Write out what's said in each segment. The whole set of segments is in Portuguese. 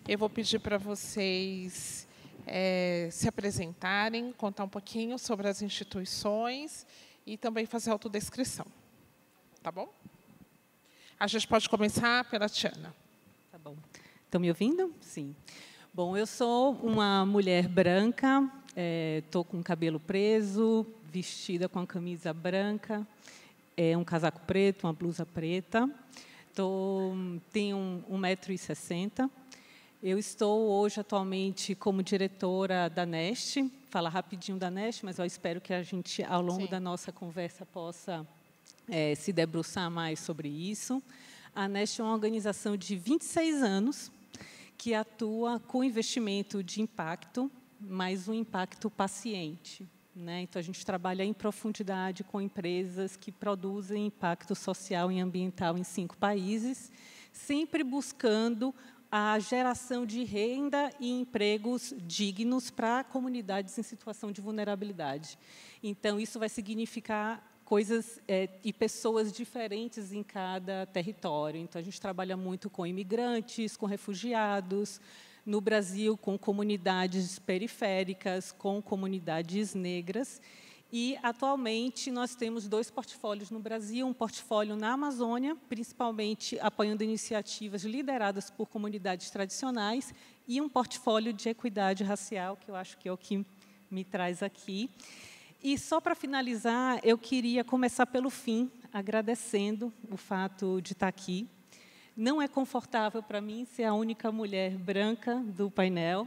Eu vou pedir para vocês se apresentarem, contar um pouquinho sobre as instituições e também fazer autodescrição. Tá bom? A gente pode começar pela Tiana. Tá bom. Estão me ouvindo? Sim. Bom, eu sou uma mulher branca, estou com o cabelo preso, vestida com a camisa branca, um casaco preto, uma blusa preta. Tenho 1,60 m. Eu estou hoje, atualmente, como diretora da Neste. Falar rapidinho da Neste, mas eu espero que a gente, ao longo da nossa conversa, possa se debruçar mais sobre isso. A Neste é uma organização de 26 anos que atua com investimento de impacto, mas um impacto paciente, né? Então, a gente trabalha em profundidade com empresas que produzem impacto social e ambiental em 5 países, sempre buscando a geração de renda e empregos dignos para comunidades em situação de vulnerabilidade. Então, isso vai significar coisas e pessoas diferentes em cada território. Então, a gente trabalha muito com imigrantes, com refugiados, no Brasil, com comunidades periféricas, com comunidades negras. E, atualmente, nós temos 2 portfólios no Brasil, um portfólio na Amazônia, principalmente apoiando iniciativas lideradas por comunidades tradicionais, e um portfólio de equidade racial, que eu acho que é o que me traz aqui. E, só para finalizar, eu queria começar pelo fim, agradecendo o fato de estar aqui. Não é confortável para mim ser a única mulher branca do painel,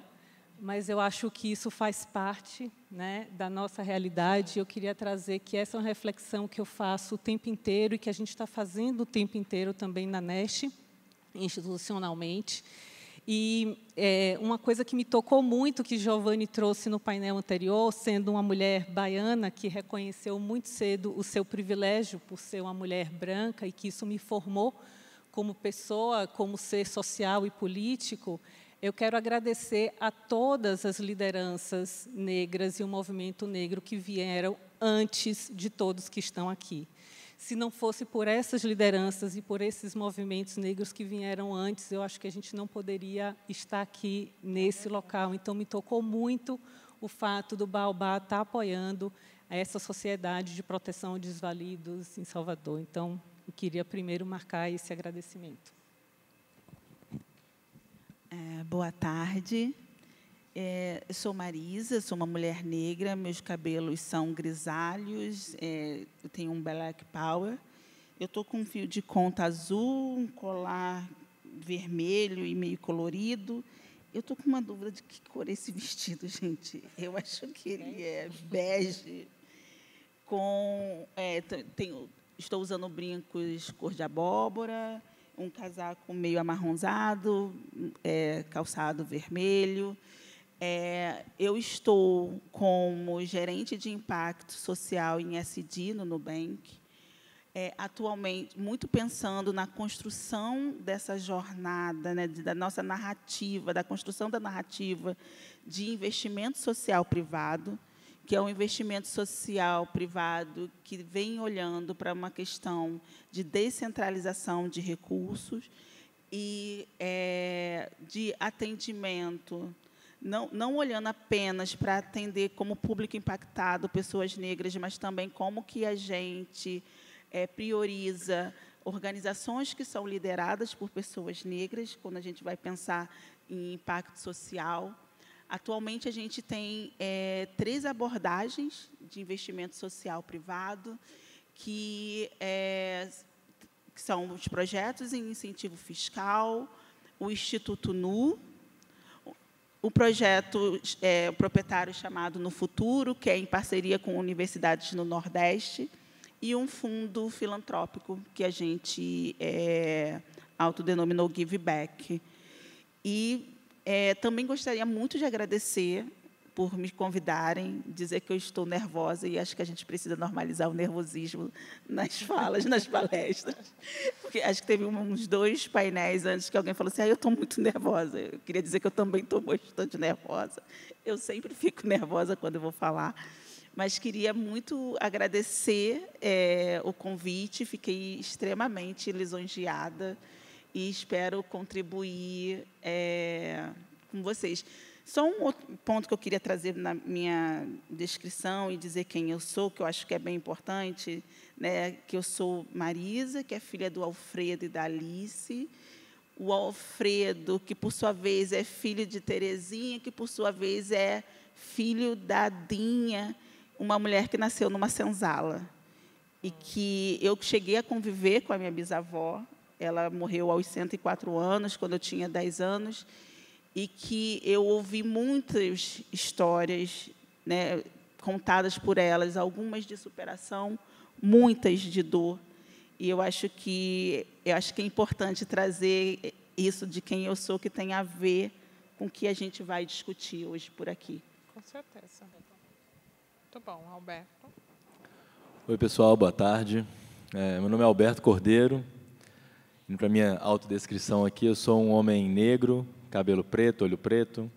mas eu acho que isso faz parte, né, da nossa realidade. Eu queria trazer que essa é uma reflexão que eu faço o tempo inteiro e que a gente está fazendo o tempo inteiro também na Neste, institucionalmente. E uma coisa que me tocou muito, que Giovanni trouxe no painel anterior, sendo uma mulher baiana que reconheceu muito cedo o seu privilégio por ser uma mulher branca e que isso me formou como pessoa, como ser social e político. Eu quero agradecer a todas as lideranças negras e o movimento negro que vieram antes de todos que estão aqui. Se não fosse por essas lideranças e por esses movimentos negros que vieram antes, eu acho que a gente não poderia estar aqui nesse local. Então, me tocou muito o fato do Baobá estar apoiando essa sociedade de proteção de desvalidos em Salvador. Então, eu queria primeiro marcar esse agradecimento. Boa tarde. Eu sou Marisa, sou uma mulher negra, meus cabelos são grisalhos, eu tenho um black power. Eu estou com um fio de conta azul, um colar vermelho e meio colorido. Eu estou com uma dúvida de que cor é esse vestido, gente. Eu acho que ele é bege, estou usando brincos cor de abóbora, um casaco meio amarronzado, calçado vermelho. Eu estou como gerente de impacto social em SD, no Nubank, atualmente muito pensando na construção dessa jornada, né, da nossa narrativa, da construção da narrativa de investimento social privado, que é um investimento social privado que vem olhando para uma questão de descentralização de recursos e de atendimento, não olhando apenas para atender como público impactado pessoas negras, mas também como que a gente prioriza organizações que são lideradas por pessoas negras, quando a gente vai pensar em impacto social. Atualmente, a gente tem 3 abordagens de investimento social privado, que são os projetos em incentivo fiscal, o Instituto NU, o projeto proprietário chamado No Futuro, que é em parceria com universidades no Nordeste, e um fundo filantrópico que a gente autodenominou Give Back. E também gostaria muito de agradecer por me convidarem, dizer que eu estou nervosa e acho que a gente precisa normalizar o nervosismo nas falas, nas palestras. Porque acho que teve uns 2 painéis antes que alguém falou assim, eu estou muito nervosa. Eu queria dizer que eu também estou bastante nervosa. Eu sempre fico nervosa quando eu vou falar. Mas queria muito agradecer o convite, fiquei extremamente lisonjeada e espero contribuir com vocês. Só um outro ponto que eu queria trazer na minha descrição e dizer quem eu sou, que eu acho que é bem importante, né, que eu sou Marisa, que é filha do Alfredo e da Alice. O Alfredo, que, por sua vez, é filho de Terezinha, que, por sua vez, é filho da Dinha, uma mulher que nasceu numa senzala. E que eu cheguei a conviver com a minha bisavó. Ela morreu aos 104 anos, quando eu tinha 10 anos, e que eu ouvi muitas histórias, né, contadas por elas, algumas de superação, muitas de dor. E eu acho que é importante trazer isso de quem eu sou, que tem a ver com o que a gente vai discutir hoje por aqui. Com certeza. Muito bom, Alberto. Oi, pessoal, boa tarde. Meu nome é Alberto Cordeiro. Indo para a minha autodescrição aqui, eu sou um homem negro, cabelo preto, olho preto.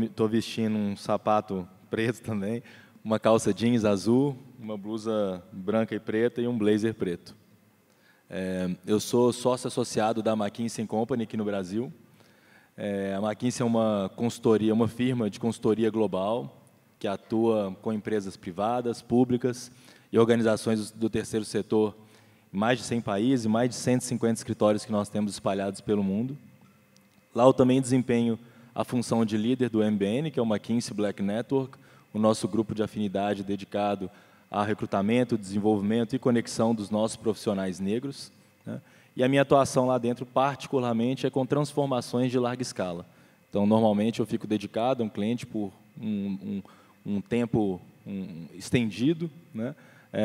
Estou vestindo um sapato preto também, uma calça jeans azul, uma blusa branca e preta e um blazer preto. Eu sou sócio associado da McKinsey & Company aqui no Brasil. A McKinsey é uma consultoria, uma firma de consultoria global que atua com empresas privadas, públicas e organizações do terceiro setor em mais de 100 países e mais de 150 escritórios que nós temos espalhados pelo mundo. Lá eu também desempenho a função de líder do MBN, que é o McKinsey Black Network, o nosso grupo de afinidade dedicado a recrutamento, desenvolvimento e conexão dos nossos profissionais negros, né? E a minha atuação lá dentro, particularmente, é com transformações de larga escala. Então, normalmente, eu fico dedicado a um cliente por um tempo estendido, né?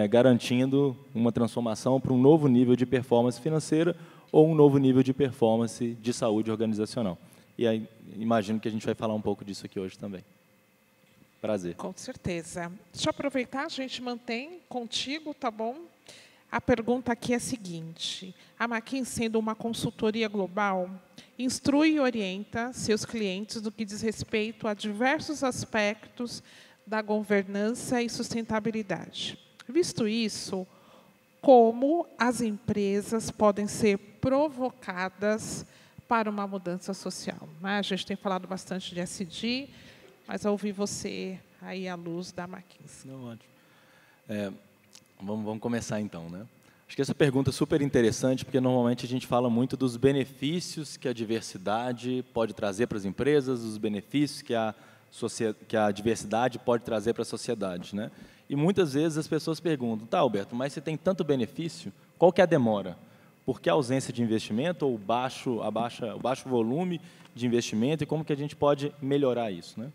Garantindo uma transformação para um novo nível de performance financeira ou um novo nível de performance de saúde organizacional. E aí, imagino que a gente vai falar um pouco disso aqui hoje também. Prazer. Com certeza. Deixa eu aproveitar, a gente mantém contigo, tá bom? A pergunta aqui é a seguinte: a McKinsey, sendo uma consultoria global, instrui e orienta seus clientes no que diz respeito a diversos aspectos da governança e sustentabilidade. Visto isso, como as empresas podem ser provocadas para uma mudança social? A gente tem falado bastante de ESG, mas eu ouvi você aí à luz da McKinsey. Não, ótimo. Vamos começar então, né? Acho que essa pergunta é super interessante, porque normalmente a gente fala muito dos benefícios que a diversidade pode trazer para as empresas, os benefícios que a diversidade pode trazer para a sociedade, né? E muitas vezes as pessoas perguntam: tá, Alberto, mas se tem tanto benefício, qual que é a demora? Por que a ausência de investimento ou o baixo volume de investimento, e como que a gente pode melhorar isso, né?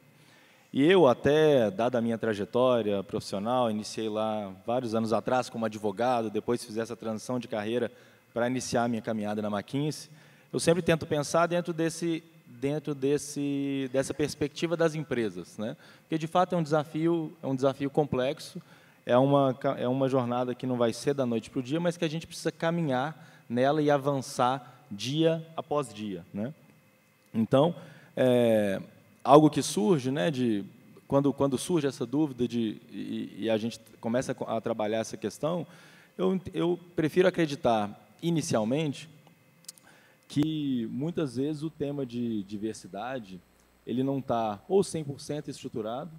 E eu, até, dada a minha trajetória profissional, iniciei lá vários anos atrás como advogado, depois fiz essa transição de carreira para iniciar a minha caminhada na McKinsey, eu sempre tento pensar dentro dessa perspectiva das empresas, né? Porque, de fato, é um desafio complexo, é uma jornada que não vai ser da noite para o dia, mas que a gente precisa caminhar nela e avançar dia após dia, né? Então, algo que surge, né, quando surge essa dúvida e a gente começa a trabalhar essa questão, eu prefiro acreditar, inicialmente, que, muitas vezes, o tema de diversidade ele não está ou 100% estruturado,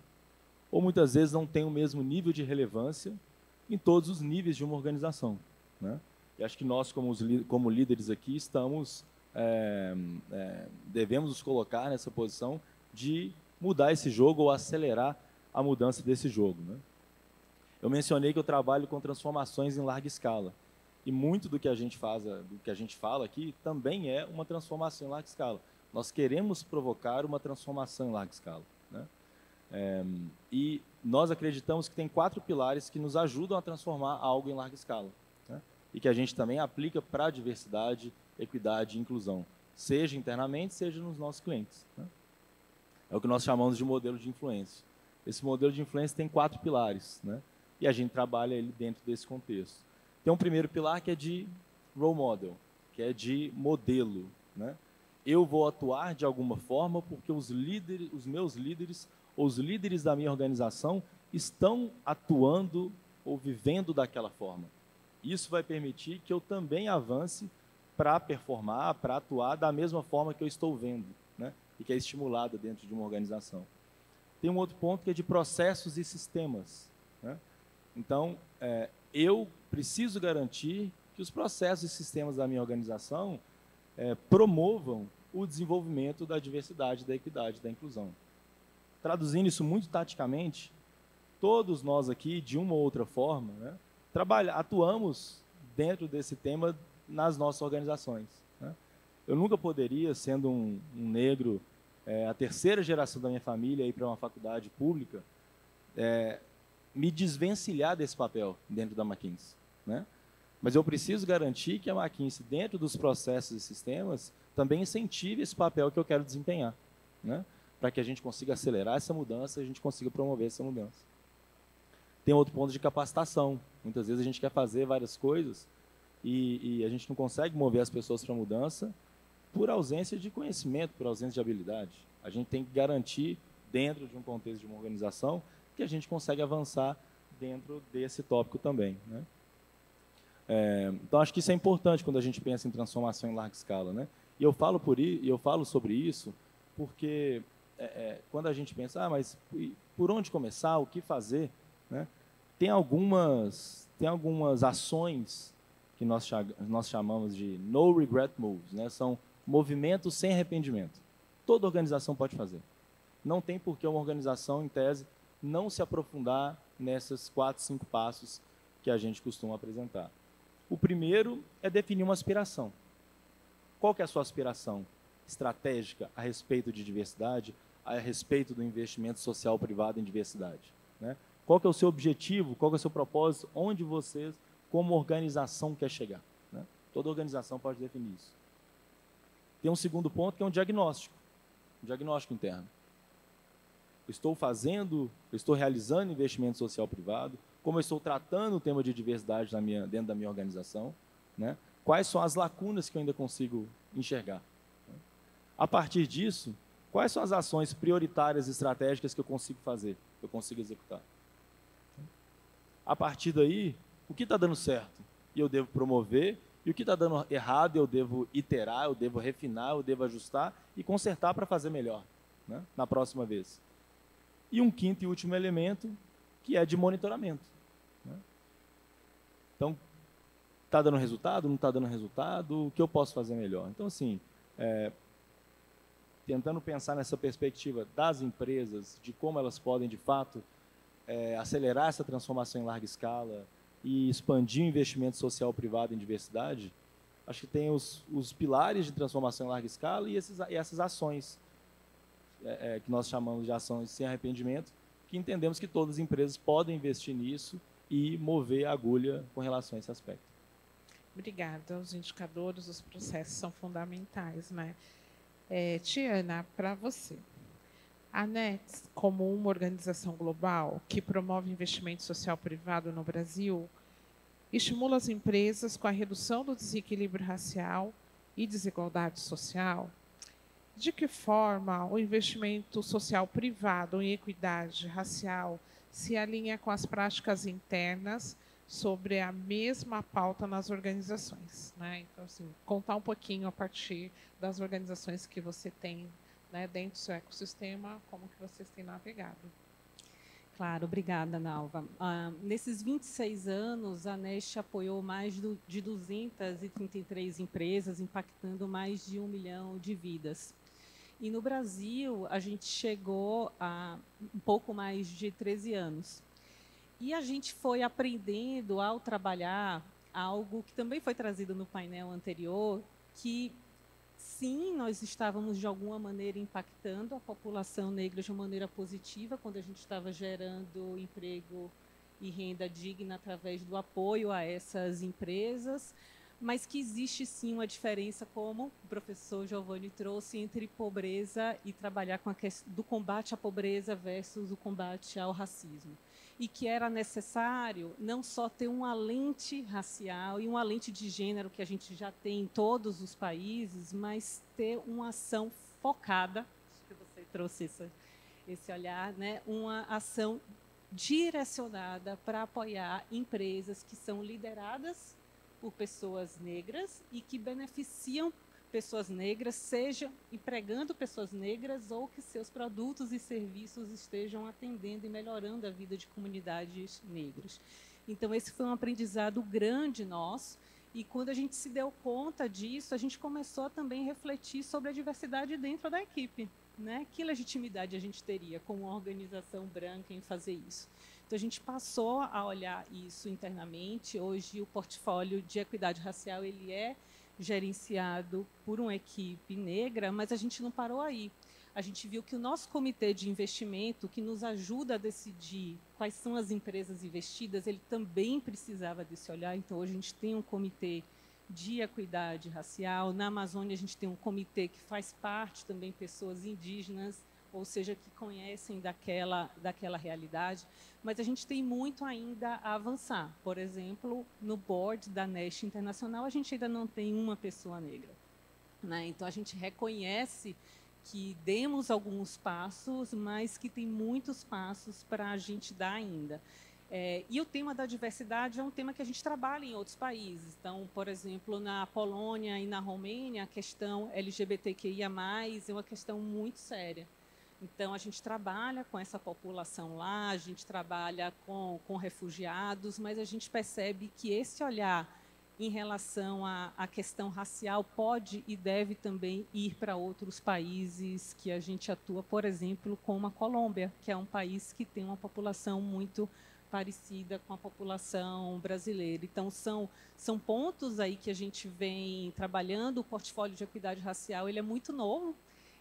ou, muitas vezes, não tem o mesmo nível de relevância em todos os níveis de uma organização, né? E acho que nós, como líderes aqui, devemos nos colocar nessa posição de mudar esse jogo ou acelerar a mudança desse jogo, né? Eu mencionei que eu trabalho com transformações em larga escala. E muito do que a gente fala aqui também é uma transformação em larga escala. Nós queremos provocar uma transformação em larga escala, né? E nós acreditamos que tem 4 pilares que nos ajudam a transformar algo em larga escala, né? E que a gente também aplica para a diversidade, equidade e inclusão, seja internamente, seja nos nossos clientes, né? É o que nós chamamos de modelo de influência. Esse modelo de influência tem 4 pilares, né? E a gente trabalha ele dentro desse contexto. Tem um primeiro pilar que é de role model, que é de modelo, né? Eu vou atuar de alguma forma porque os meus líderes, ou os líderes da minha organização, estão atuando ou vivendo daquela forma. Isso vai permitir que eu também avance para performar, para atuar da mesma forma que eu estou vendo, né? E que é estimulada dentro de uma organização. Tem um outro ponto que é de processos e sistemas, né? Então, eu preciso garantir que os processos e sistemas da minha organização promovam o desenvolvimento da diversidade, da equidade, da inclusão. Traduzindo isso muito taticamente, todos nós aqui, de uma ou outra forma, né, atuamos dentro desse tema nas nossas organizações, né? Eu nunca poderia, sendo um negro, a terceira geração da minha família, ir para uma faculdade pública, me desvencilhar desse papel dentro da McKinsey, né? Mas eu preciso garantir que a McKinsey, dentro dos processos e sistemas, também incentive esse papel que eu quero desempenhar, né? Para que a gente consiga acelerar essa mudança e a gente consiga promover essa mudança. Tem outro ponto de capacitação. Muitas vezes a gente quer fazer várias coisas e a gente não consegue mover as pessoas para a mudança por ausência de conhecimento, por ausência de habilidade. A gente tem que garantir, dentro de um contexto de uma organização, que a gente consegue avançar dentro desse tópico também, né? Então, acho que isso é importante quando a gente pensa em transformação em larga escala, né? E eu falo sobre isso porque quando a gente pensa, mas por onde começar, o que fazer, né? Tem algumas ações que nós chamamos de no regret moves, né? São movimentos sem arrependimento. Toda organização pode fazer. Não tem por que uma organização, em tese, não se aprofundar nesses 4, 5 passos que a gente costuma apresentar. O primeiro é definir uma aspiração. Qual que é a sua aspiração estratégica a respeito de diversidade, a respeito do investimento social privado em diversidade, né? Qual que é o seu objetivo, qual que é o seu propósito, onde você, como organização, quer chegar, né? Toda organização pode definir isso. Tem um segundo ponto, que é um diagnóstico interno. Eu estou realizando investimento social privado, como eu estou tratando o tema de diversidade dentro da minha organização, né? Quais são as lacunas que eu ainda consigo enxergar, né? A partir disso, quais são as ações prioritárias e estratégicas que eu consigo fazer, que eu consigo executar? A partir daí, o que está dando certo e eu devo promover, e o que está dando errado eu devo iterar, eu devo refinar, eu devo ajustar e consertar para fazer melhor, né, na próxima vez. E um quinto e último elemento, que é de monitoramento, né? Então, está dando resultado? Não está dando resultado? O que eu posso fazer melhor? Então, assim, tentando pensar nessa perspectiva das empresas, de como elas podem, de fato, acelerar essa transformação em larga escala e expandir o investimento social privado em diversidade, acho que tem os pilares de transformação em larga escala e essas ações, que nós chamamos de ações sem arrependimento, que entendemos que todas as empresas podem investir nisso e mover a agulha com relação a esse aspecto. Obrigada. Os indicadores, os processos são fundamentais, né? Tiana, para você, a NETS, como uma organização global que promove investimento social privado no Brasil, estimula as empresas com a redução do desequilíbrio racial e desigualdade social. De que forma o investimento social privado em equidade racial se alinha com as práticas internas sobre a mesma pauta nas organizações, né? Então, assim, contar um pouquinho a partir das organizações que você tem, né, dentro do seu ecossistema, como que vocês têm navegado. Claro, obrigada, Nalva. Nesses 26 anos, a Nest apoiou mais de 233 empresas, impactando mais de 1 milhão de vidas. E no Brasil, a gente chegou a um pouco mais de 13 anos. E a gente foi aprendendo, ao trabalhar, algo que também foi trazido no painel anterior, que, sim, nós estávamos, de alguma maneira, impactando a população negra de uma maneira positiva, quando a gente estava gerando emprego e renda digna através do apoio a essas empresas, mas que existe, sim, uma diferença, como o professor Giovanni trouxe, entre pobreza e trabalhar com a questão do combate à pobreza versus o combate ao racismo. E que era necessário não só ter uma lente racial e uma lente de gênero, que a gente já tem em todos os países, mas ter uma ação focada, acho que você trouxe esse olhar, né? Uma ação direcionada para apoiar empresas que são lideradas por pessoas negras e que beneficiam pessoas negras, seja empregando pessoas negras ou que seus produtos e serviços estejam atendendo e melhorando a vida de comunidades negras. Então, esse foi um aprendizado grande nosso, e quando a gente se deu conta disso, a gente começou também a refletir sobre a diversidade dentro da equipe, né? Que legitimidade a gente teria como uma organização branca em fazer isso? Então, a gente passou a olhar isso internamente. Hoje, o portfólio de equidade racial ele é gerenciado por uma equipe negra, mas a gente não parou aí. A gente viu que o nosso comitê de investimento, que nos ajuda a decidir quais são as empresas investidas, ele também precisava desse olhar. Então, hoje a gente tem um comitê de equidade racial. Na Amazônia, a gente tem um comitê que faz parte também pessoas indígenas, ou seja, que conhecem daquela realidade. Mas a gente tem muito ainda a avançar. Por exemplo, no board da Nest Internacional, a gente ainda não tem uma pessoa negra, né? Então, a gente reconhece que demos alguns passos, mas que tem muitos passos para a gente dar ainda. E o tema da diversidade é um tema que a gente trabalha em outros países. Então, por exemplo, na Polônia e na Romênia, a questão LGBTQIA+, é uma questão muito séria. Então, a gente trabalha com essa população lá, a gente trabalha com refugiados, mas a gente percebe que esse olhar em relação à questão racial pode e deve também ir para outros países que a gente atua, por exemplo, como a Colômbia, que é um país que tem uma população muito parecida com a população brasileira. Então, são pontos aí que a gente vem trabalhando. O portfólio de equidade racial ele é muito novo,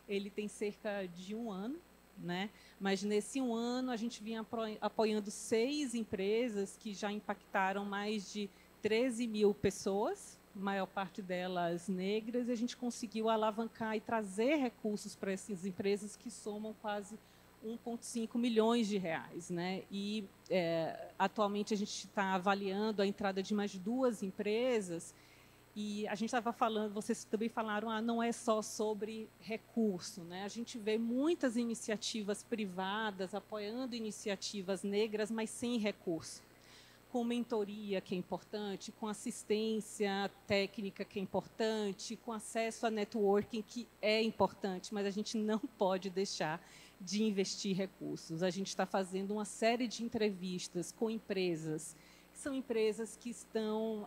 ele tem cerca de 1 ano, né? Mas nesse 1 ano a gente vinha apoiando 6 empresas que já impactaram mais de 13 mil pessoas, maior parte delas negras, e a gente conseguiu alavancar e trazer recursos para essas empresas que somam quase 1,5 milhões de reais, né? E atualmente a gente está avaliando a entrada de mais 2 empresas. E a gente estava falando, vocês também falaram, não é só sobre recurso, né? A gente vê muitas iniciativas privadas apoiando iniciativas negras, mas sem recurso. Com mentoria, que é importante, com assistência técnica, que é importante, com acesso a networking, que é importante, mas a gente não pode deixar de investir recursos. A gente está fazendo uma série de entrevistas com empresas, são empresas que estão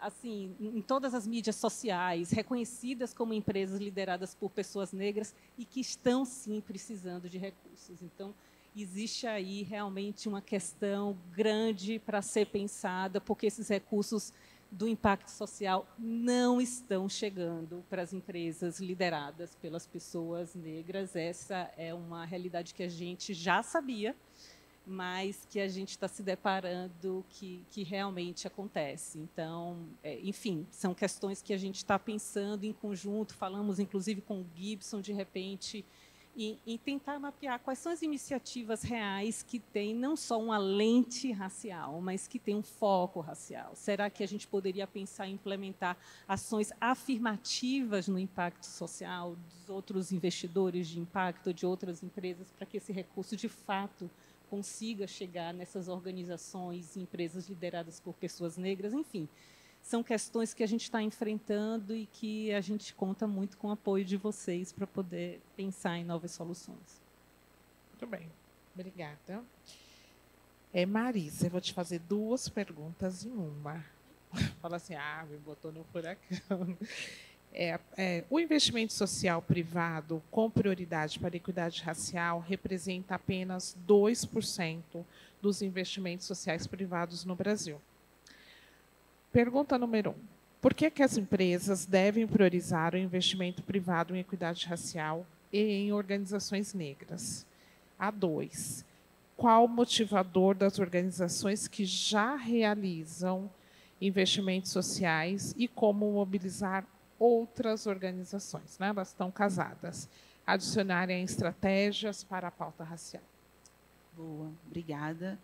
assim em todas as mídias sociais, reconhecidas como empresas lideradas por pessoas negras e que estão, sim, precisando de recursos. Então, existe aí realmente uma questão grande para ser pensada, porque esses recursos do impacto social não estão chegando para as empresas lideradas pelas pessoas negras. Essa é uma realidade que a gente já sabia, mas que a gente está se deparando que realmente acontece. Então, enfim, são questões que a gente está pensando em conjunto, falamos inclusive com o Gibson, de repente, em tentar mapear quais são as iniciativas reais que têm não só uma lente racial, mas que têm um foco racial. Será que a gente poderia pensar em implementar ações afirmativas no impacto social dos outros investidores de impacto, de outras empresas, para que esse recurso, de fato, consiga chegar nessas organizações e empresas lideradas por pessoas negras? Enfim, são questões que a gente está enfrentando e que a gente conta muito com o apoio de vocês para poder pensar em novas soluções. Muito bem, obrigada. Marisa, eu vou te fazer 2 perguntas em uma. Fala assim, me botou no furacão. O investimento social privado com prioridade para a equidade racial representa apenas 2% dos investimentos sociais privados no Brasil. Pergunta número 1. Por que as empresas devem priorizar o investimento privado em equidade racial e em organizações negras? A 2. Qual o motivador das organizações que já realizam investimentos sociais e como mobilizar outras organizações, né? Elas estão casadas, adicionarem estratégias para a pauta racial? Boa, obrigada.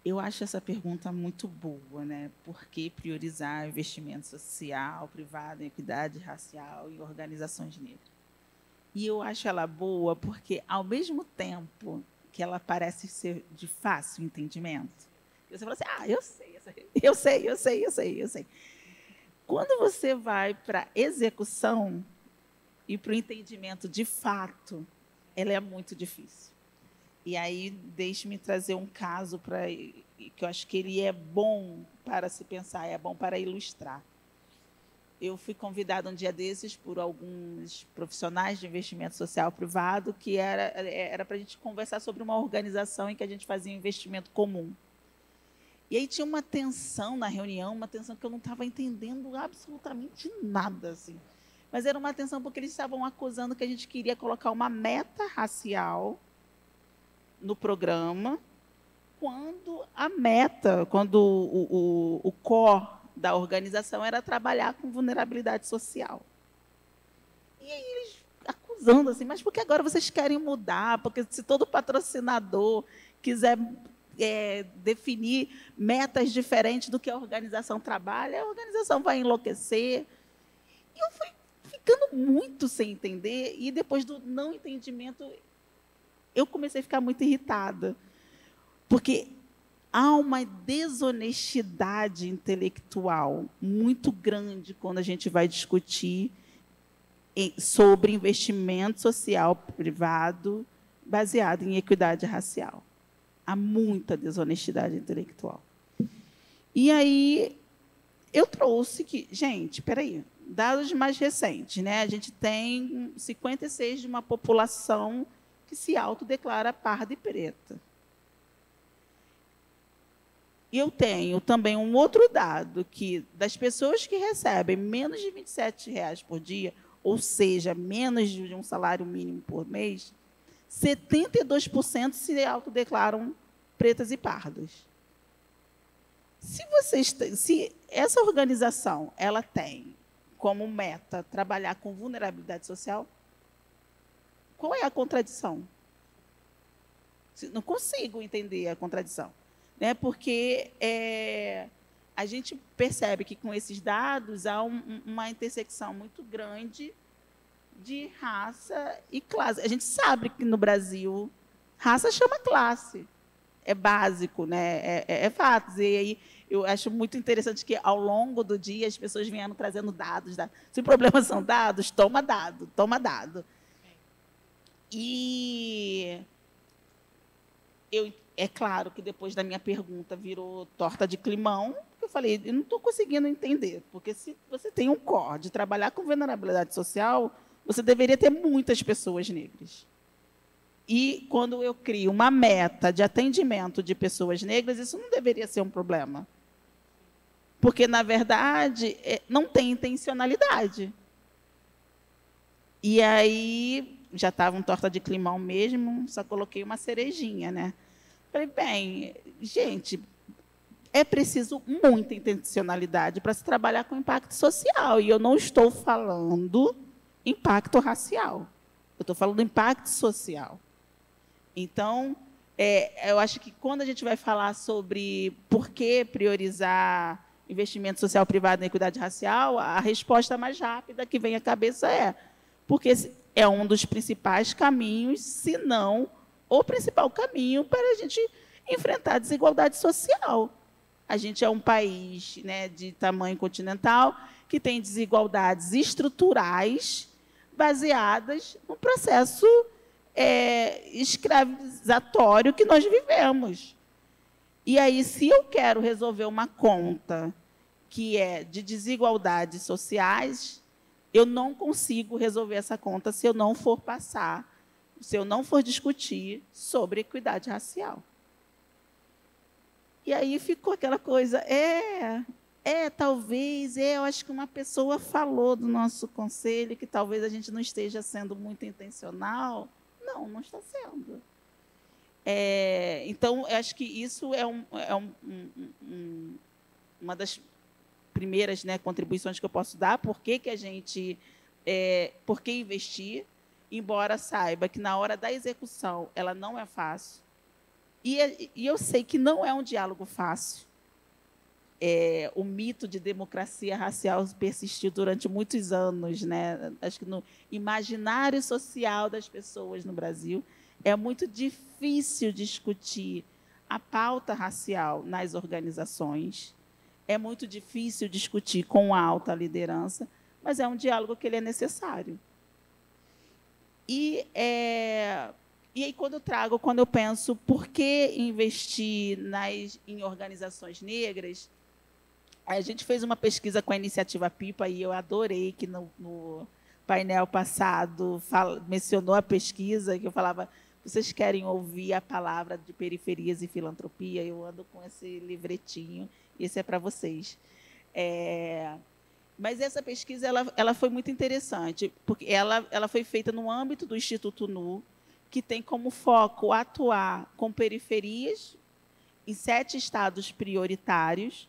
Eu acho essa pergunta muito boa, né? Por que priorizar investimento social, privado, em equidade racial e organizações negras? E eu acho ela boa porque, ao mesmo tempo que ela parece ser de fácil entendimento, você fala assim, eu sei Eu sei. Quando você vai para a execução e para o entendimento de fato, ela é muito difícil. E aí, deixe-me trazer um caso que eu acho que ele é bom para se pensar, é bom para ilustrar. Eu fui convidada um dia desses por alguns profissionais de investimento social privado, que era para a gente conversar sobre uma organização em que a gente fazia um investimento comum. E aí tinha uma tensão na reunião, uma tensão que eu não estava entendendo absolutamente nada, assim. Mas era uma tensão porque eles estavam acusando que a gente queria colocar uma meta racial no programa, quando o core da organização era trabalhar com vulnerabilidade social. E aí eles acusando assim, mas por que agora vocês querem mudar? Porque se todo patrocinador quiser definir metas diferentes do que a organização trabalha, a organização vai enlouquecer. E eu fui ficando muito sem entender, e depois do não entendimento, eu comecei a ficar muito irritada, porque há uma desonestidade intelectual muito grande quando a gente vai discutir sobre investimento social privado baseado em equidade racial. Há muita desonestidade intelectual. E aí eu trouxe que, gente, espera aí, dados mais recentes, né? A gente tem 56% de uma população que se autodeclara parda e preta. E eu tenho também um outro dado, que das pessoas que recebem menos de R$ 27,00 por dia, ou seja, menos de um salário mínimo por mês, 72% se autodeclaram pretas e pardas. Se essa organização ela tem como meta trabalhar com vulnerabilidade social, qual é a contradição? Não consigo entender a contradição, né? Porque a gente percebe que, com esses dados, há uma intersecção muito grande de raça e classe. A gente sabe que, no Brasil, raça chama classe. É básico, né? É fato. E aí, eu acho muito interessante que, ao longo do dia, as pessoas vieram trazendo dados. Se o problema são dados, toma dado, toma dado. E é claro que, depois da minha pergunta, virou torta de climão. Eu falei, eu não estou conseguindo entender, porque se você tem um core de trabalhar com vulnerabilidade social, você deveria ter muitas pessoas negras. E, quando eu crio uma meta de atendimento de pessoas negras, isso não deveria ser um problema. Porque, na verdade, não tem intencionalidade. E aí, já estava um torta de climão mesmo, só coloquei uma cerejinha, né? Falei, bem, gente, é preciso muita intencionalidade para se trabalhar com impacto social. E eu não estou falando impacto racial. Eu estou falando impacto social. Então, eu acho que, quando a gente vai falar sobre por que priorizar investimento social privado na equidade racial, a resposta mais rápida que vem à cabeça porque é um dos principais caminhos, se não o principal caminho, para a gente enfrentar a desigualdade social. A gente é um país, né, de tamanho continental, que tem desigualdades estruturais baseadas no processo escravizatório que nós vivemos. E aí, se eu quero resolver uma conta que é de desigualdades sociais, eu não consigo resolver essa conta se eu não for discutir sobre equidade racial. E aí ficou aquela coisa, talvez, eu acho que uma pessoa falou do nosso conselho que talvez a gente não esteja sendo muito intencional. Não está sendo. Então, eu acho que isso é uma das primeiras, né, contribuições que eu posso dar. Por que investir, embora saiba que, na hora da execução, ela não é fácil. E eu sei que não é um diálogo fácil. O mito de democracia racial persistiu durante muitos anos, né? Acho que no imaginário social das pessoas no Brasil é muito difícil discutir a pauta racial nas organizações. É muito difícil discutir com a alta liderança, mas é um diálogo que ele é necessário. E aí, quando eu penso por que investir em organizações negras, a gente fez uma pesquisa com a iniciativa PIPA, e eu adorei que no painel passado mencionou a pesquisa, que eu falava, vocês querem ouvir a palavra de periferias e filantropia? Eu ando com esse livretinho, e esse é para vocês. Mas essa pesquisa ela foi muito interessante, porque ela foi feita no âmbito do Instituto NU, que tem como foco atuar com periferias em 7 estados prioritários,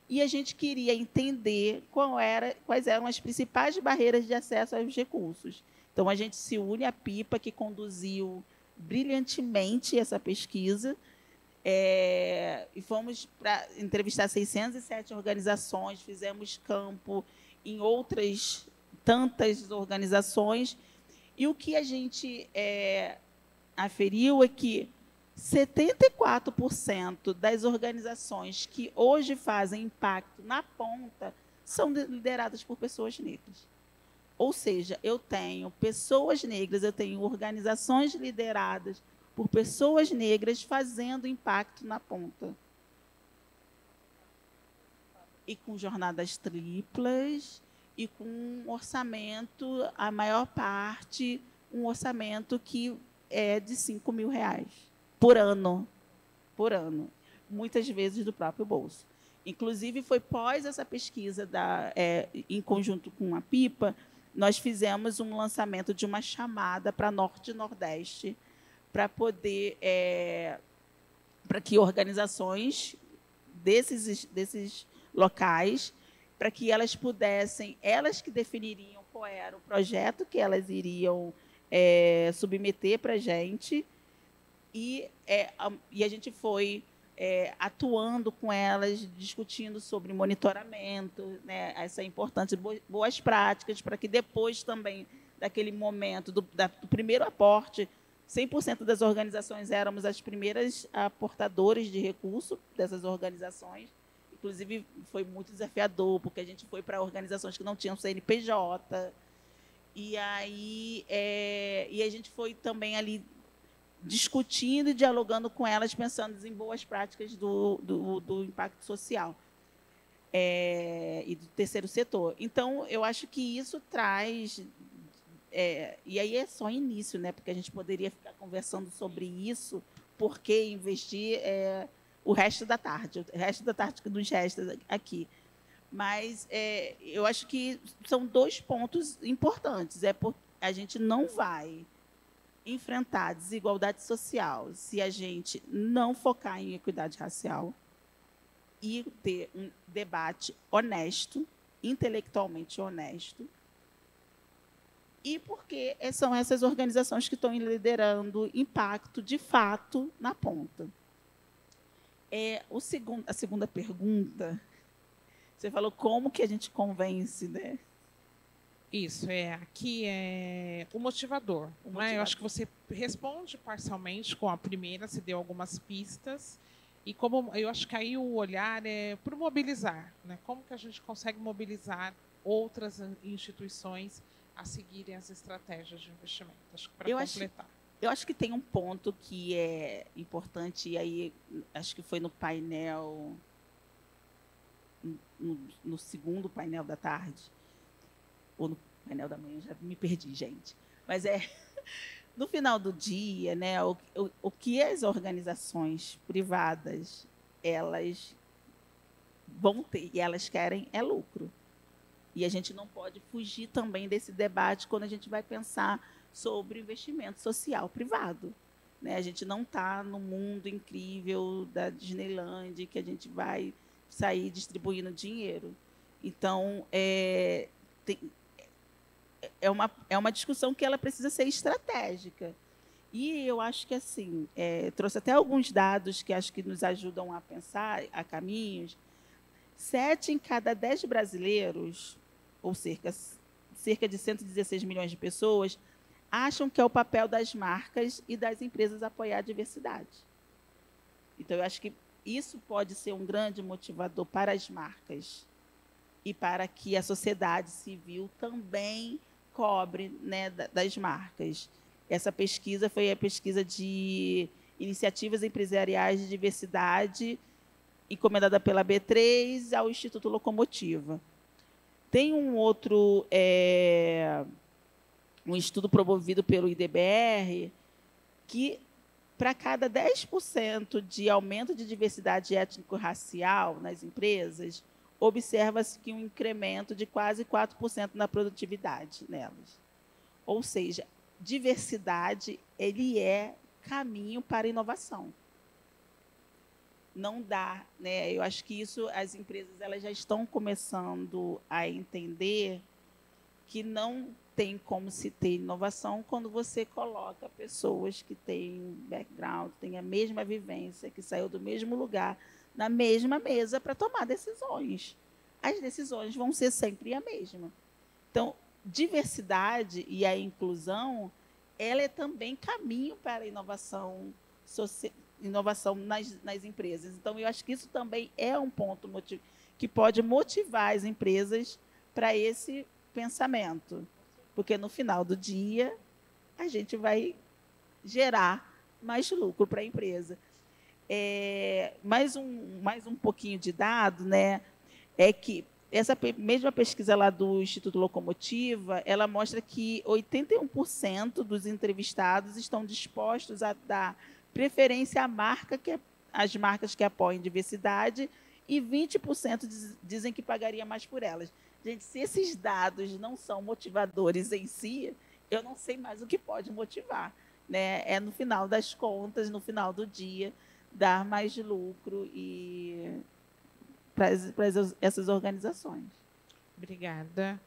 e a gente queria entender quais eram as principais barreiras de acesso aos recursos. Então, a gente se une à PIPA, que conduziu brilhantemente essa pesquisa, e fomos para entrevistar 607 organizações, fizemos campo em outras tantas organizações, e o que a gente aferiu é que 74% das organizações que hoje fazem impacto na ponta são lideradas por pessoas negras. Ou seja, eu tenho pessoas negras, eu tenho organizações lideradas por pessoas negras fazendo impacto na ponta. E com jornadas triplas, e com um orçamento, a maior parte, um orçamento que é de R$5.000 por ano, muitas vezes do próprio bolso. Inclusive, foi pós essa pesquisa, em conjunto com a PIPA, nós fizemos um lançamento de uma chamada para Norte e Nordeste, para poder, para que organizações desses locais, para que elas pudessem, elas que definiriam qual era o projeto que elas iriam submeter para a gente, e a gente foi atuando com elas, discutindo sobre monitoramento, né, essa importante boas práticas, para que depois também, daquele momento, do primeiro aporte, 100% das organizações éramos as primeiras aportadoras de recurso dessas organizações. Inclusive, foi muito desafiador, porque a gente foi para organizações que não tinham CNPJ, e aí a gente foi também ali discutindo e dialogando com elas, pensando em boas práticas do impacto social e do terceiro setor. Então, eu acho que isso traz... e aí é só início, né? Porque a gente poderia ficar conversando sobre isso, por que investir o resto da tarde que nos resta aqui. Mas eu acho que são 2 pontos importantes. A gente não vai enfrentar a desigualdade social se a gente não focar em equidade racial e ter um debate honesto, intelectualmente honesto, e porque são essas organizações que estão liderando impacto, de fato, na ponta. A segunda pergunta, você falou como que a gente convence, né? Isso, aqui é o motivador. Né? Eu acho que você responde parcialmente com a primeira, se deu algumas pistas, e como eu acho que aí o olhar é para mobilizar, né? Como que a gente consegue mobilizar outras instituições a seguirem as estratégias de investimento? Acho que para completar. Eu acho que tem um ponto que é importante, e aí acho que foi no painel, no segundo painel da tarde, ou no painel da manhã, já me perdi, gente. Mas no final do dia, né, o que as organizações privadas elas vão ter e elas querem é lucro. E a gente não pode fugir também desse debate quando a gente vai pensar sobre investimento social privado. Né? A gente não está no mundo incrível da Disneyland, que a gente vai sair distribuindo dinheiro. Então, é uma discussão que ela precisa ser estratégica. E eu acho que, assim, trouxe até alguns dados que acho que nos ajudam a pensar a caminhos. 7 em cada 10 brasileiros, ou cerca de 116 milhões de pessoas, acham que é o papel das marcas e das empresas apoiar a diversidade. Então, eu acho que isso pode ser um grande motivador para as marcas e para que a sociedade civil também cobre, né, das marcas. Essa pesquisa foi a pesquisa de iniciativas empresariais de diversidade, encomendada pela B3 ao Instituto Locomotiva. Tem um outro um estudo promovido pelo IDBR que, para cada 10% de aumento de diversidade étnico-racial nas empresas, observa-se que um incremento de quase 4% na produtividade nelas. Ou seja, diversidade ele é caminho para a inovação. Não dá, né? Eu acho que isso as empresas elas já estão começando a entender que não tem como se ter inovação quando você coloca pessoas que têm background, têm a mesma vivência, que saiu do mesmo lugar, na mesma mesa para tomar decisões. As decisões vão ser sempre a mesma. Então, diversidade e a inclusão, ela é também caminho para a inovação nas empresas. Então, eu acho que isso também é um ponto que pode motivar as empresas para esse pensamento. Porque, no final do dia, a gente vai gerar mais lucro para a empresa. Mais um pouquinho de dado, né, é que essa mesma pesquisa lá do Instituto Locomotiva, ela mostra que 81% dos entrevistados estão dispostos a dar preferência às marcas que apoiam diversidade e 20% dizem que pagaria mais por elas. Gente, se esses dados não são motivadores em si, eu não sei mais o que pode motivar, né? É, no final das contas, no final do dia, dar mais lucro para essas organizações. Obrigada.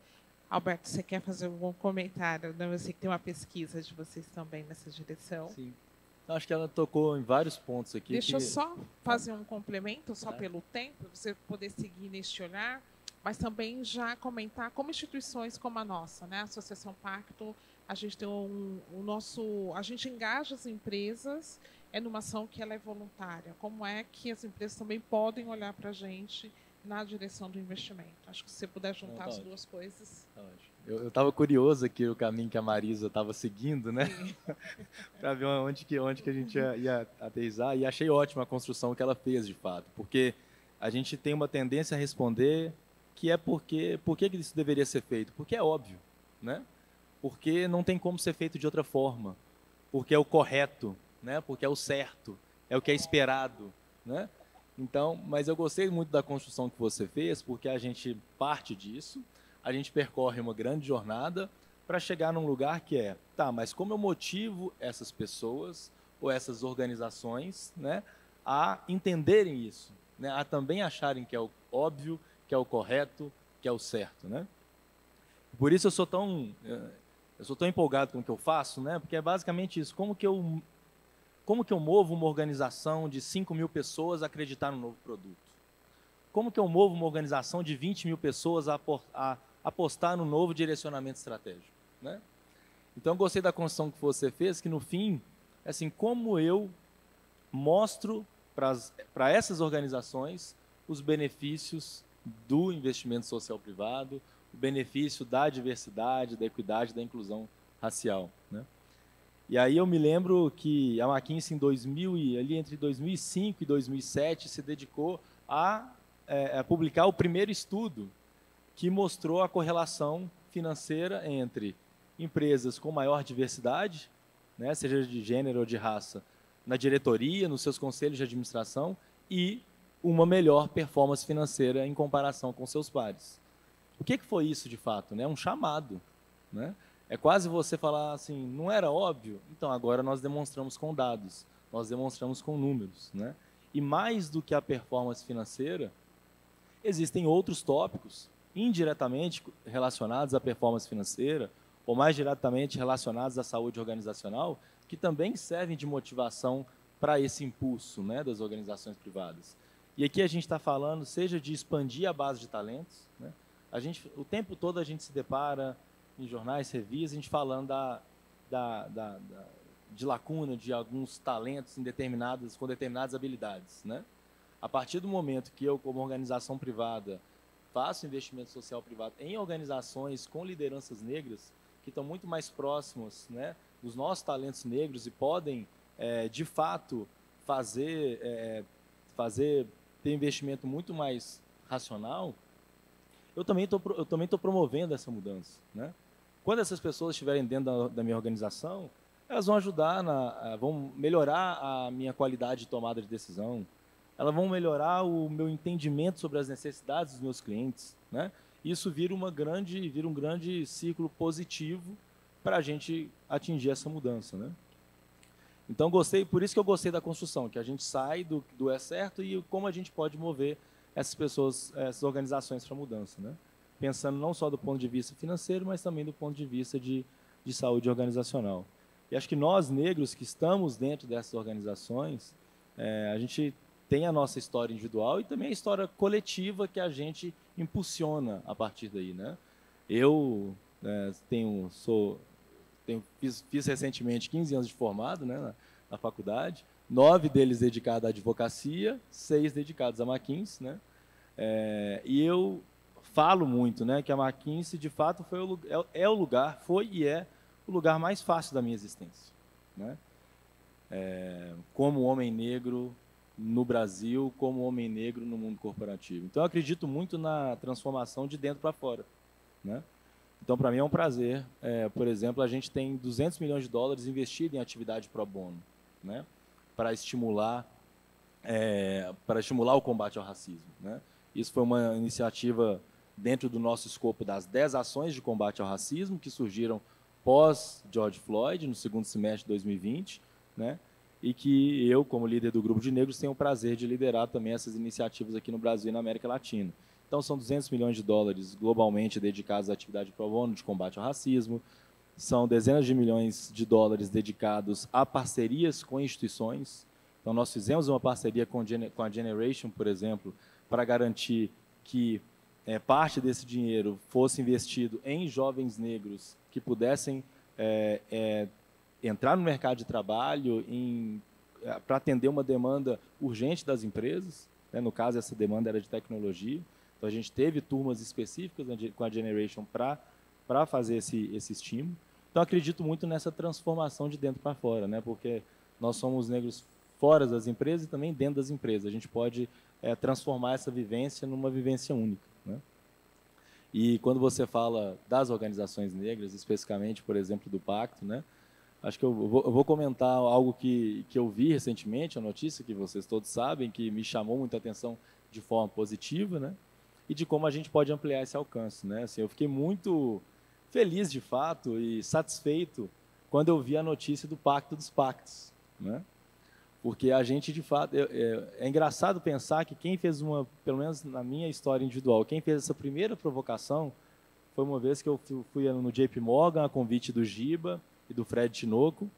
Alberto, você quer fazer algum comentário? Eu sei que tem uma pesquisa de vocês também nessa direção. Sim. Acho que ela tocou em vários pontos aqui. Deixa eu só fazer um complemento, só pelo tempo, para você poder seguir neste olhar, mas também já comentar como instituições como a nossa, né? A Associação Pacto, a gente tem a gente engaja as empresas numa ação que ela é voluntária. Como é que as empresas também podem olhar para a gente na direção do investimento? Acho que se você puder juntar as duas coisas. Eu estava curioso aqui o caminho que a Marisa estava seguindo, né? Para ver onde que a gente ia aterrissar. E achei ótima a construção que ela fez, de fato. Porque a gente tem uma tendência a responder que é por que isso deveria ser feito? Porque é óbvio, né? Porque não tem como ser feito de outra forma. Porque é o correto, né? Porque é o certo, é o que é esperado, né? Então, mas eu gostei muito da construção que você fez, porque a gente parte disso, a gente percorre uma grande jornada para chegar num lugar que é, tá, mas como eu motivo essas pessoas ou essas organizações, né, a entenderem isso, né, a também acharem que é o óbvio, que é o correto, que é o certo, né? Por isso eu sou tão empolgado com o que eu faço, né? Porque é basicamente isso. Como que eu movo uma organização de 5.000 pessoas a acreditar no novo produto? Como que eu movo uma organização de 20.000 pessoas a apostar no novo direcionamento estratégico, né? Então, eu gostei da construção que você fez, que no fim, assim, como eu mostro para essas organizações os benefícios do investimento social privado, o benefício da diversidade, da equidade, da inclusão racial, né? E aí eu me lembro que a McKinsey, ali entre 2005 e 2007, se dedicou a publicar o primeiro estudo que mostrou a correlação financeira entre empresas com maior diversidade, né, seja de gênero ou de raça, na diretoria, nos seus conselhos de administração, e uma melhor performance financeira em comparação com seus pares. O que foi isso, de fato? Né? Um chamado, né? É quase você falar assim, não era óbvio? Então, agora nós demonstramos com dados, nós demonstramos com números, né? E mais do que a performance financeira, existem outros tópicos indiretamente relacionados à performance financeira ou mais diretamente relacionados à saúde organizacional, que também servem de motivação para esse impulso, né, das organizações privadas. E aqui a gente está falando, seja de expandir a base de talentos, né? O tempo todo a gente se depara em jornais, revistas, a gente falando de lacuna de alguns talentos com determinadas habilidades, né? A partir do momento que eu, como organização privada, faço investimento social privado em organizações com lideranças negras, que estão muito mais próximas, né, dos nossos talentos negros e podem, de fato, ter investimento muito mais racional, eu também estou promovendo essa mudança, né? Quando essas pessoas estiverem dentro da minha organização, elas vão ajudar, vão melhorar a minha qualidade de tomada de decisão, elas vão melhorar o meu entendimento sobre as necessidades dos meus clientes, né? Isso vira um grande ciclo positivo para a gente atingir essa mudança, né? Então, por isso que eu gostei da construção, que a gente sai do é certo e como a gente pode mover essas pessoas, essas organizações para a mudança, né? Pensando não só do ponto de vista financeiro, mas também do ponto de vista de saúde organizacional. E acho que nós, negros, que estamos dentro dessas organizações, a gente tem a nossa história individual e também a história coletiva que a gente impulsiona a partir daí, né? Eu fiz recentemente 15 anos de formado, né, na faculdade, 9 deles dedicados à advocacia, 6 dedicados à McKinsey, né? E eu falo muito, né, que a McKinsey, de fato, foi o lugar mais fácil da minha existência, né? Como homem negro no Brasil, como homem negro no mundo corporativo. Então, eu acredito muito na transformação de dentro para fora, né? Então, para mim é um prazer. Por exemplo, a gente tem 200 milhões de dólares investido em atividade pro bono, né? Para estimular o combate ao racismo, né? Isso foi uma iniciativa dentro do nosso escopo das 10 ações de combate ao racismo que surgiram pós George Floyd, no segundo semestre de 2020, né? E que eu, como líder do Grupo de Negros, tenho o prazer de liderar também essas iniciativas aqui no Brasil e na América Latina. Então, são 200 milhões de dólares globalmente dedicados à atividade pro bono de combate ao racismo, são dezenas de milhões de dólares dedicados a parcerias com instituições. Então, nós fizemos uma parceria com a Generation, por exemplo, para garantir que parte desse dinheiro fosse investido em jovens negros que pudessem entrar no mercado de trabalho para atender uma demanda urgente das empresas, né? No caso, essa demanda era de tecnologia. Então, a gente teve turmas específicas com a Generation para fazer esse estímulo. Então, acredito muito nessa transformação de dentro para fora, né? Porque nós somos negros fora das empresas e também dentro das empresas. A gente pode transformar essa vivência numa vivência única, né? E quando você fala das organizações negras, especificamente, por exemplo, do Pacto, né? Acho que eu vou comentar algo que eu vi recentemente, a notícia que vocês todos sabem, que me chamou muita atenção de forma positiva, né? E de como a gente pode ampliar esse alcance, né? Assim, eu fiquei muito feliz, de fato, e satisfeito quando eu vi a notícia do Pacto dos Pactos, né? Porque a gente, de fato, é engraçado pensar que quem fez pelo menos na minha história individual, quem fez essa primeira provocação foi uma vez que eu fui no JP Morgan, a convite do Giba e do Fred Tinoco,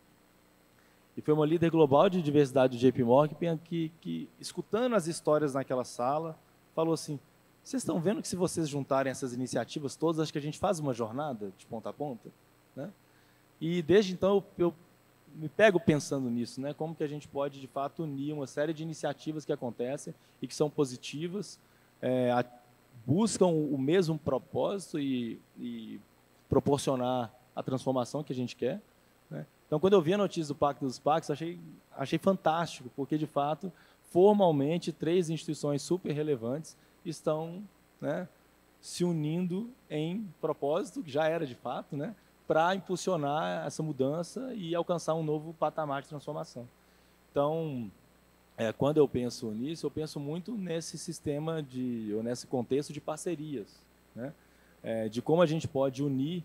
e foi uma líder global de diversidade do JP Morgan que escutando as histórias naquela sala, falou assim: vocês estão vendo que se vocês juntarem essas iniciativas todas, acho que a gente faz uma jornada de ponta a ponta, né? E desde então eu me pego pensando nisso, né? Como que a gente pode, de fato, unir uma série de iniciativas que acontecem e que são positivas, buscam o mesmo propósito e proporcionar a transformação que a gente quer, né? Então, quando eu vi a notícia do Pacto dos Pactos, achei fantástico, porque, de fato, formalmente, 3 instituições super relevantes estão, né, se unindo em propósito, que já era de fato, né, para impulsionar essa mudança e alcançar um novo patamar de transformação. Então, quando eu penso nisso, eu penso muito nesse sistema ou nesse contexto de parcerias, né, de como a gente pode unir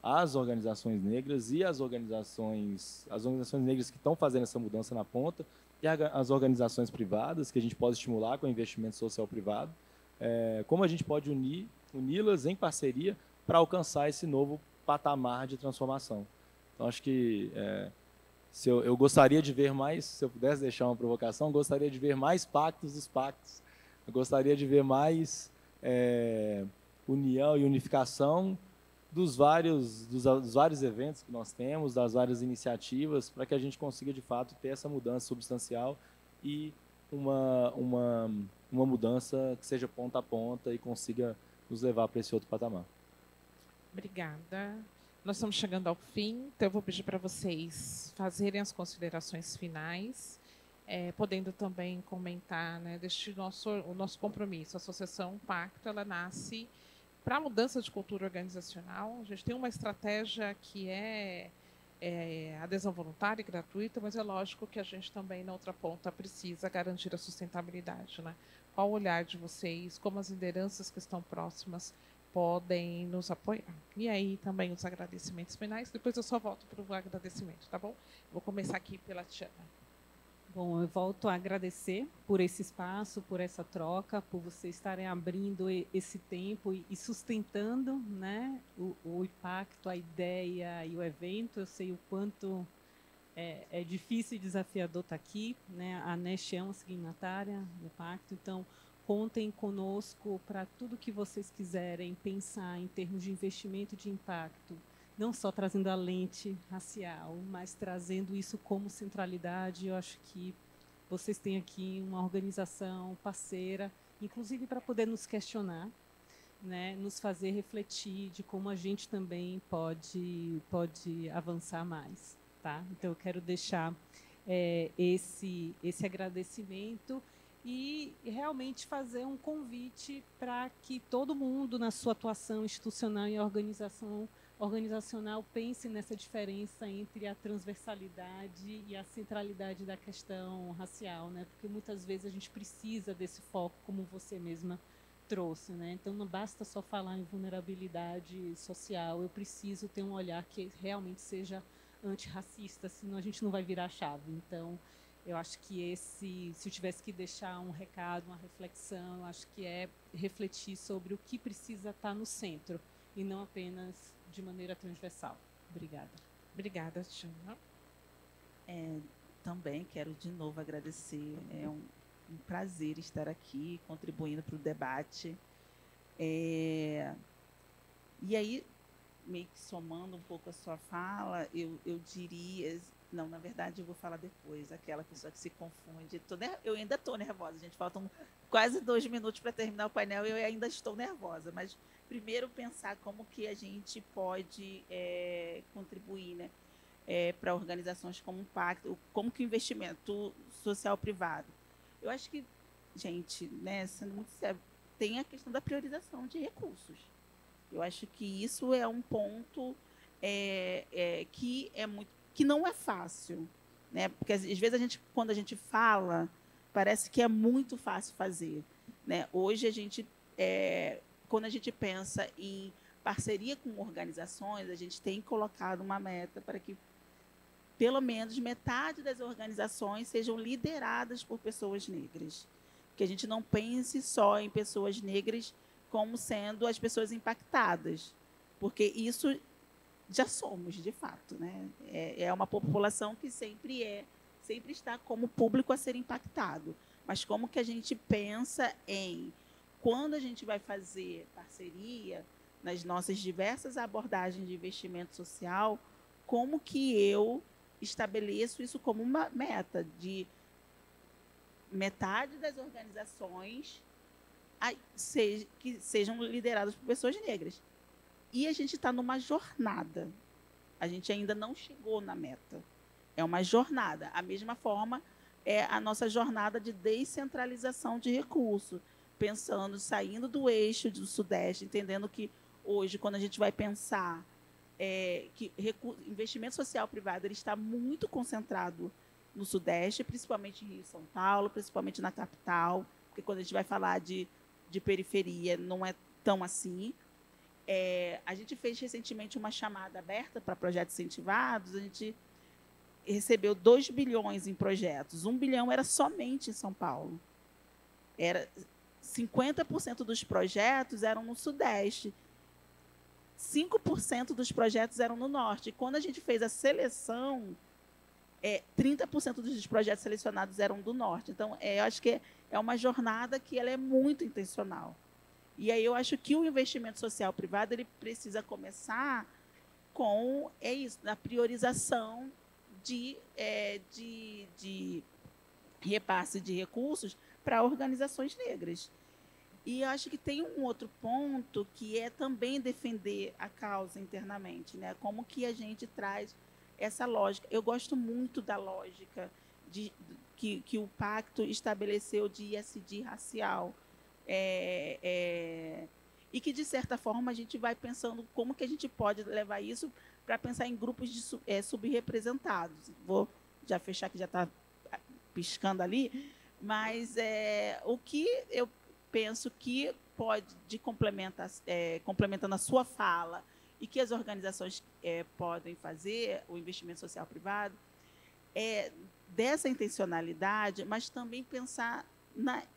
as organizações negras e as organizações negras que estão fazendo essa mudança na ponta e as organizações privadas que a gente pode estimular com investimento social privado, como a gente pode uni-las em parceria para alcançar esse novo patamar de transformação. Então, acho que eu gostaria de ver mais, se eu pudesse deixar uma provocação, gostaria de ver mais pactos dos pactos. Eu gostaria de ver mais união e unificação dos vários eventos que nós temos, das várias iniciativas, para que a gente consiga, de fato, ter essa mudança substancial e uma mudança que seja ponta a ponta e consiga nos levar para esse outro patamar. Obrigada. Nós estamos chegando ao fim, então eu vou pedir para vocês fazerem as considerações finais, podendo também comentar, né, o nosso compromisso. A Associação Pacto, ela nasce para a mudança de cultura organizacional. A gente tem uma estratégia que é adesão voluntária e gratuita, mas é lógico que a gente também, na outra ponta, precisa garantir a sustentabilidade, né? Qual o olhar de vocês, como as lideranças que estão próximas podem nos apoiar. E aí também os agradecimentos finais, depois eu só volto para o agradecimento, tá bom? Vou começar aqui pela Tiana. Bom, eu volto a agradecer por esse espaço, por essa troca, por vocês estarem abrindo esse tempo e sustentando, né, o impacto, a ideia e o evento. Eu sei o quanto é difícil e desafiador estar aqui, né? A Nest é uma signatária do pacto, então contem conosco para tudo que vocês quiserem pensar em termos de investimento de impacto, não só trazendo a lente racial, mas trazendo isso como centralidade. Eu acho que vocês têm aqui uma organização parceira, inclusive para poder nos questionar, né, nos fazer refletir de como a gente também pode avançar mais. Tá? Então, eu quero deixar esse agradecimento e realmente fazer um convite para que todo mundo, na sua atuação institucional e organizacional, pense nessa diferença entre a transversalidade e a centralidade da questão racial, né? Porque muitas vezes a gente precisa desse foco, como você mesma trouxe, né? Então não basta só falar em vulnerabilidade social, eu preciso ter um olhar que realmente seja antirracista, senão a gente não vai virar a chave. Então, eu acho que se eu tivesse que deixar um recado, uma reflexão, eu acho que é refletir sobre o que precisa estar no centro e não apenas de maneira transversal. Obrigada. Obrigada, Tiana. Também quero de novo agradecer. É um prazer estar aqui contribuindo para o debate. E aí, meio que somando um pouco a sua fala, eu diria... Não, na verdade, eu vou falar depois. Aquela pessoa que se confunde. Eu ainda estou nervosa, gente. Faltam quase 2 minutos para terminar o painel e eu ainda estou nervosa. Mas, primeiro, pensar como que a gente pode contribuir, né, para organizações como o Pacto, como que o investimento social privado. Eu acho que, gente, né, sendo muito sério, tem a questão da priorização de recursos. Eu acho que isso é um ponto que não é fácil, né? Porque às vezes quando a gente fala, parece que é muito fácil fazer, né? Hoje quando a gente pensa em parceria com organizações, a gente tem colocado uma meta para que pelo menos metade das organizações sejam lideradas por pessoas negras, que a gente não pense só em pessoas negras como sendo as pessoas impactadas, porque isso já somos, de fato, né? É uma população que sempre está como público a ser impactado. Mas como que a gente pensa quando a gente vai fazer parceria, nas nossas diversas abordagens de investimento social, como que eu estabeleço isso como uma meta de metade das organizações que sejam lideradas por pessoas negras. E a gente está numa jornada. A gente ainda não chegou na meta. É uma jornada. A mesma forma é a nossa jornada de descentralização de recursos, saindo do eixo do Sudeste, entendendo que hoje, quando a gente vai pensar que investimento social privado ele está muito concentrado no Sudeste, principalmente em Rio e São Paulo, principalmente na capital, porque quando a gente vai falar de periferia, não é tão assim. A gente fez recentemente uma chamada aberta para projetos incentivados, a gente recebeu 2 bilhões em projetos. 1 bilhão era somente em São Paulo. 50% dos projetos eram no Sudeste, 5% dos projetos eram no Norte. E quando a gente fez a seleção, 30% dos projetos selecionados eram do Norte. Então, eu acho que é uma jornada que ela é muito intencional. E aí eu acho que o investimento social privado ele precisa começar com a priorização de repasse de recursos para organizações negras. E eu acho que tem um outro ponto que é também defender a causa internamente, né? Como que a gente traz essa lógica. Eu gosto muito da lógica que o pacto estabeleceu de ISD racial. E que, de certa forma, a gente vai pensando como que a gente pode levar isso para pensar em grupos subrepresentados. Vou já fechar, que já está piscando ali, mas o que eu penso que pode, complementando a sua fala, e que as organizações podem fazer, o investimento social privado, dessa intencionalidade, mas também pensar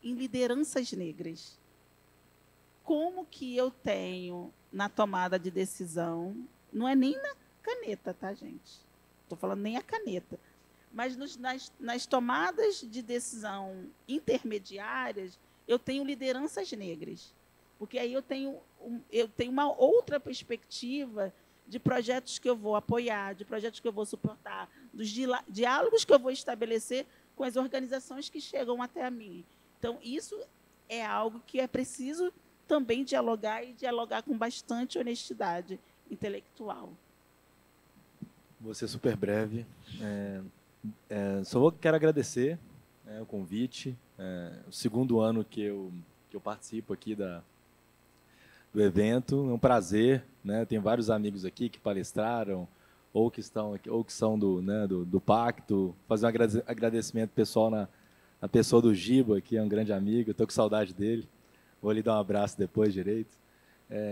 em lideranças negras. Como que eu tenho, na tomada de decisão, não é nem na caneta, tá, gente? Estou falando nem a caneta, mas nas tomadas de decisão intermediárias, eu tenho lideranças negras, porque aí eu tenho uma outra perspectiva de projetos que eu vou apoiar, de projetos que eu vou suportar, dos diálogos que eu vou estabelecer com as organizações que chegam até mim. Então, isso é algo que é preciso também dialogar, e dialogar com bastante honestidade intelectual. Vou ser super breve. Só quero agradecer o convite. O segundo ano que eu participo aqui do evento. É um prazer, né? Tenho vários amigos aqui que palestraram, ou que são do Pacto. Fazer um agradecimento pessoal na pessoa do Giba, que é um grande amigo. Estou com saudade dele. Vou lhe dar um abraço depois direito.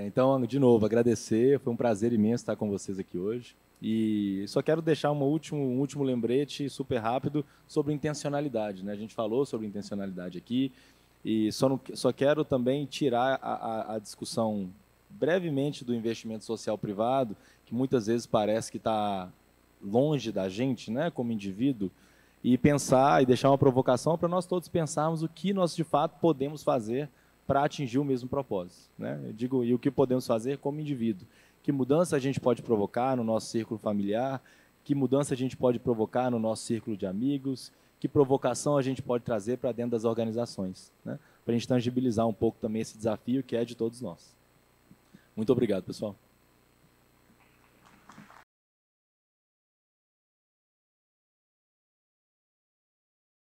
Então, de novo, agradecer. Foi um prazer imenso estar com vocês aqui hoje. E só quero deixar um último lembrete super rápido sobre intencionalidade, né? A gente falou sobre intencionalidade aqui, e só quero também tirar a discussão brevemente do investimento social privado, que muitas vezes parece que está longe da gente, né, como indivíduo, e pensar e deixar uma provocação para nós todos pensarmos o que nós de fato podemos fazer para atingir o mesmo propósito, né? Eu digo, e o que podemos fazer como indivíduo. Que mudança a gente pode provocar no nosso círculo familiar, que mudança a gente pode provocar no nosso círculo de amigos, que provocação a gente pode trazer para dentro das organizações, né? Para a gente tangibilizar um pouco também esse desafio que é de todos nós. Muito obrigado, pessoal.